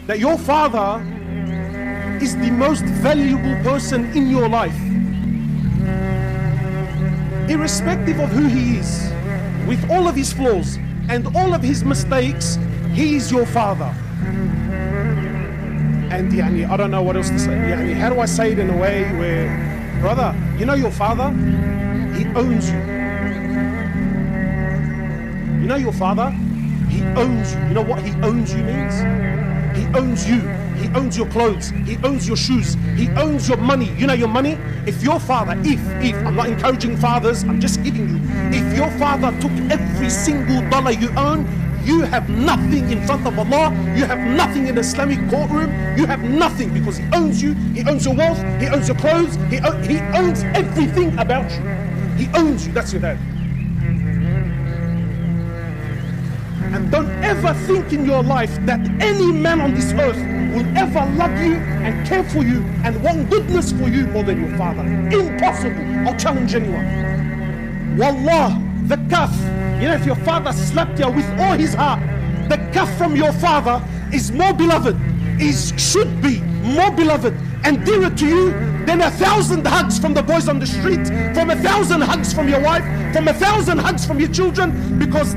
that your father is the most valuable person in your life. Irrespective of who he is, with all of his flaws and all of his mistakes, he is your father. And I don't know what else to say. How do I say it in a way where, brother, you know your father? He owns you. You know your father? He owns you. You know what he owns you means? He owns you. He owns your clothes. He owns your shoes. He owns your money. You know your money? If your father, if, I'm not encouraging fathers, I'm just giving you, if your father took every single dollar you own, you have nothing in front of Allah. You have nothing in the Islamic courtroom. You have nothing, because he owns you. He owns your wealth. He owns your clothes. He owns everything about you. He owns you. That's your dad. And don't ever think in your life that any man on this earth will ever love you and care for you and want goodness for you more than your father. Impossible. I'll challenge anyone. Wallah, the kaf, you know, if your father slapped you with all his heart, the kaf from your father is more beloved, should be more beloved and dearer to you than 1,000 hugs from the boys on the street, from 1,000 hugs from your wife, from 1,000 hugs from your children, because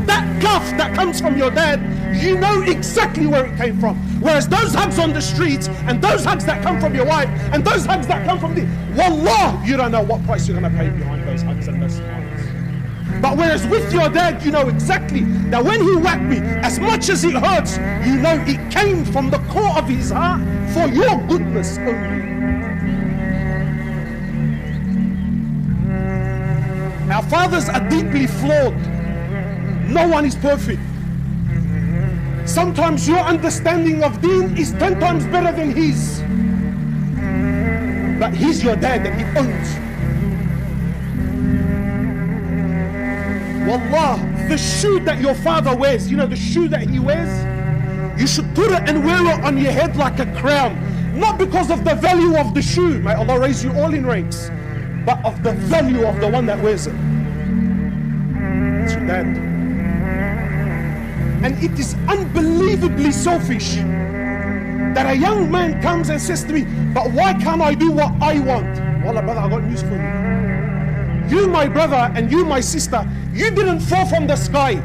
that kaf that comes from your dad, you know exactly where it came from. Whereas those hugs on the streets and those hugs that come from your wife and those hugs that come from wallah, you don't know what price you're going to pay behind those hugs and those smiles. But whereas with your dad, you know exactly that when he whacked me, as much as it hurts, you know it came from the core of his heart for your goodness only. Our fathers are deeply flawed. No one is perfect. Sometimes your understanding of deen is 10 times better than his. But he's your dad and he owns you. Wallah, the shoe that your father wears, you know the shoe that he wears? You should put it and wear it on your head like a crown. Not because of the value of the shoe, may Allah raise you all in ranks, but of the value of the one that wears it. It's your dad. And it is unbelievably selfish that a young man comes and says to me, but why can't I do what I want? Wallah, brother, I got news for you. You, my brother, and you, my sister, you didn't fall from the sky.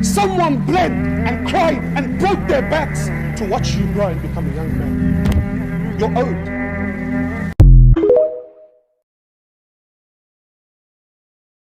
Someone bled and cried and broke their backs to watch you grow and become a young man. You're owed.